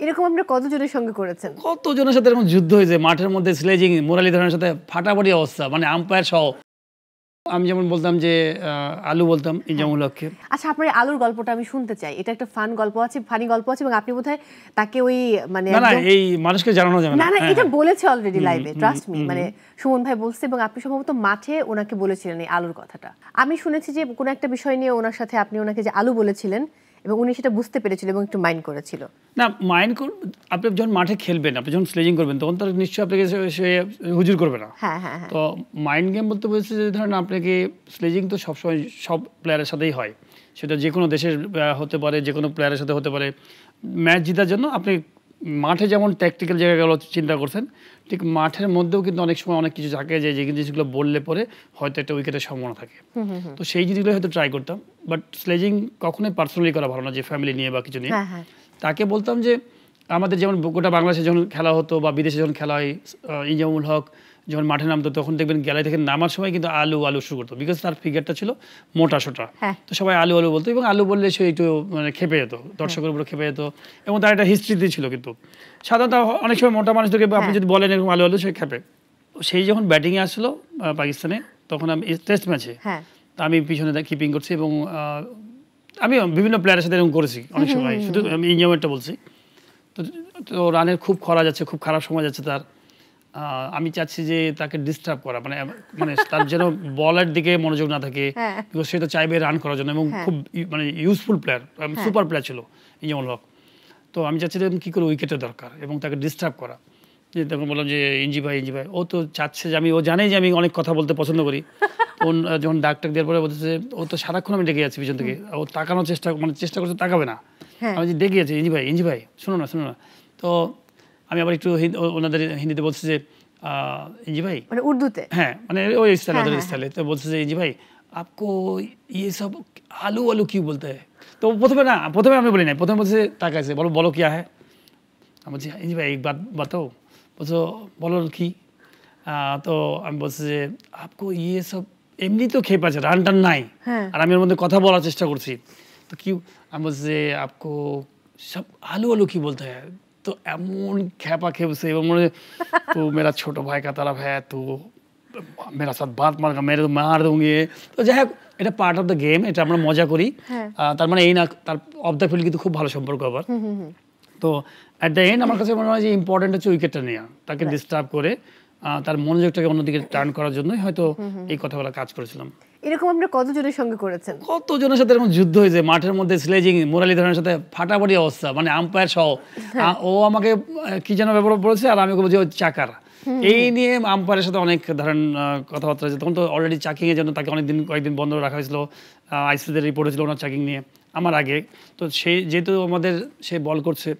এরকম আপনি কতজনের সঙ্গে করেছেন? কতজনের সাথে এরকম যুদ্ধ হয়েছে মাঠের মধ্যে, স্লেজিং, মুরালীধরনের সাথে ফাটাফাটি অবস্থা, মানে আম্পায়ার সহ। আমি যেমন বলতাম যে আলু বলতাম ইনজামুল হককে। আচ্ছা, আপনার আলুর গল্পটা আমি শুনতে চাই। এটা একটা ফানি গল্প আছে এবং আপনি বোধহয় তাকে ওই মানে না এই মানুষকে জানানো যাবে না। এটা বলেছে অলরেডি লাইভে, ট্রাস্ট মি। মানে সুমন ভাই বলছে এবং আপনি সম্ভবত মাঠে ওনাকে বলেছিলেন এই আলুর কথাটা। আমি শুনেছি যে কোনো একটা বিষয় নিয়ে ওনার সাথে আপনি ওনাকে যে আলু বলেছিলেন এবং উনি সেটা বুঝতে পেরেছিল এবং একটু মাইন্ড করেছিল। না মাইন্ড, আপনি যখন মাঠে খেলবেন, আপনি যখন স্লেজিং করবেন, তখন তো নিশ্চয়ই আপনাকে সে হুজুর করবে না। তো মাইন্ড গেম বলতে বলছে যে ধরেন আপনাকে স্লেজিং তো সবসময় সব প্লেয়ারের সাথেই হয়, সেটা যে কোনো দেশের হতে পারে, যে কোনো প্লেয়ারের সাথে হতে পারে। ম্যাচ জেতার জন্য আপনি মাঠে যেমন ট্যাকটিক্যাল জায়গাগুলো চিন্তা করছেন, ঠিক মাঠের মধ্যেও কিন্তু অনেক সময় অনেক কিছু থাকে যে জিনিসগুলো বললে পরে হয়তো একটা উইকেটের সম্ভাবনা থাকে। তো সেই জিনিসগুলো হয়তো ট্রাই করতাম, বাট স্লেজিং কখনোই পার্সোনালি করা ভালো না, যে ফ্যামিলি নিয়ে বা কিছু নিয়ে। তাকে বলতাম যে আমাদের যেমন গোটা বাংলাদেশে যখন খেলা হতো বা বিদেশে যখন খেলা হয়, ইনজামুল হক যখন মাঠে নামতো তখন দেখবেন গ্যালারি থেকে নামার সময় কিন্তু আলু শুরু করতো, বিকজ তার ফিগারটা ছিল মোটা সোটা। তো সবাই আলু বলতো এবং আলু বললে সে একটু মানে খেপে যেত, দর্শকের উপরে খেপে যেত, এবং তার একটা হিস্ট্রি ছিল। কিন্তু সাধারণত অনেক সময় মোটা মানুষদেরকে আপনি যদি বলেন এরকম আলু সে খেপে। সেই যখন ব্যাটিংয়ে আসলো পাকিস্তানে, তখন আমি টেস্ট ম্যাচে আমি পিছনে কিপিং করছি এবং আমি বিভিন্ন প্লেয়ারের সাথে এরকম করেছি অনেক সময়, শুধু আমি ইনজামেরটা বলছি। তো রানের খুব খরা যাচ্ছে, খুব খারাপ সময় যাচ্ছে তার। আমি চাচ্ছি যে তাকে ডিস্টার্ব করা, মানে তার যেন বলের দিকে মনোযোগ না থাকে, বিকজ সে তো চাইবে রান করার জন্য এবং খুব মানে ইউজফুল প্লেয়ার, সুপার প্লেয়ার ছিল ইনজামুল হক। তো আমি চাচ্ছি যে কী করে উইকেটের দরকার এবং তাকে ডিস্টার্ব করা। যে তখন বললাম যে ইঞ্জি ভাই ও তো চাচ্ছে যে ও জানে যে আমি অনেক কথা বলতে পছন্দ করি। ও যখন ডাক দেওয়ার পরে বলতেছে ও তো সারাক্ষণ আমি ডেকে যাচ্ছি পিছন থেকে, ও তাকানোর চেষ্টা করছে, তাকাবে না। আমি যে ডেকে যাচ্ছি, ইঞ্জি ভাই শোনো না। তো আমি আবার একটু ওনাদের হিন্দিতে বলছি যে ইঞ্জি ভাই, মানে উর্দুতে, হ্যাঁ মানে ওই স্টাইলে। তো বলছে যে ইঞ্জি ভাই আপকো ইয়ে সব আলু কি বলতে হয়। তো প্রথমে আমি বলি না, প্রথমে বলছে তাকাইছে, বলো কিয়া হ্যাঁ। আমি বলছি ইঞ্জি ভাই এক বাত বাতাও। বলছো বলো কি। তো আমি বলছি যে আপকো ইয়ে সব, এমনি তো খেয়ে পাচ্ছে, রান টান নাই, আর আমি ওর মধ্যে কথা বলার চেষ্টা করছি। তো কি আমি বলছি যে আপকো সব আলু কি বলতে হয়। তো এমন খেপছে এবং মনে তো মেরা ছোট ভাই কা তারা ভাই, তো মেরা সাথ বাত মার দোঙ্গে। তো যাই হোক, এটা পার্ট অফ দ্য গেম, এটা আমরা মজা করি। তার মানে এই না তার অফ দ্য ফিল্ড কিন্তু খুব ভালো সম্পর্ক আবার। তো অ্যাট দ্য এন্ড আমার কাছে মনে হয় যে ইম্পর্টেন্ট হচ্ছে উইকেটটা নেওয়া, তাকে ডিস্টার্ব করে তার মনোযোগটাকে অন্যদিকে টার্ন করার জন্যই হয়তো এই কথাগুলো কাজ করেছিলাম। এরকম আপনি কতজনের সঙ্গে করেছেন? কতজনের সাথে এরকম যুদ্ধ হয়েছে মাঠের মধ্যে, স্লেজিং, মুরালীধরনের সাথে ফাটাফাটি অবস্থা, মানে আম্পায়ার সহ। ও আমাকে কি যেন ব্যাপার বলেছে আর আমি বলছি ও চাকার। এই নিয়ে আম্পায়ারের সাথে অনেক ধরেন কথাবার্তা হয়েছে। তখন তো অলরেডি চাকিংয়ের জন্য তাকে কয়েকদিন বন্ধ রাখা হয়েছিল, আইসিসিতে রিপোর্ট হয়েছিল ওনার চাকিং নিয়ে আমার আগে। তো যেহেতু সে বল করছে,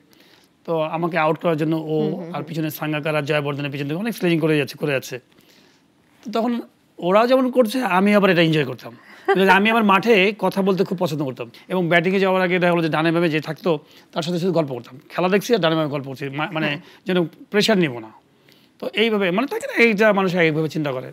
তো আমাকে আউট করার জন্য ও আর পিছনে সাঙ্গাকার আর জয়বর্ধনের পিছনে অনেক স্লেজিং করে যাচ্ছে। তো তখন ওরাও যেমন করছে, আমি আবার এটা এনজয় করতাম। আমি আমার মাঠে কথা বলতে খুব পছন্দ করতাম এবং ব্যাটিংয়ে যাওয়ার আগে দেখা হলো যে ডানে বামে যে থাকতো তার সাথে শুধু গল্প করতাম, খেলা দেখছি আর ডানে বামে গল্প করছি, মানে যেন প্রেশার নিব না। তো এইভাবে মানে থাকে না, এইটা মানুষ এইভাবে চিন্তা করে।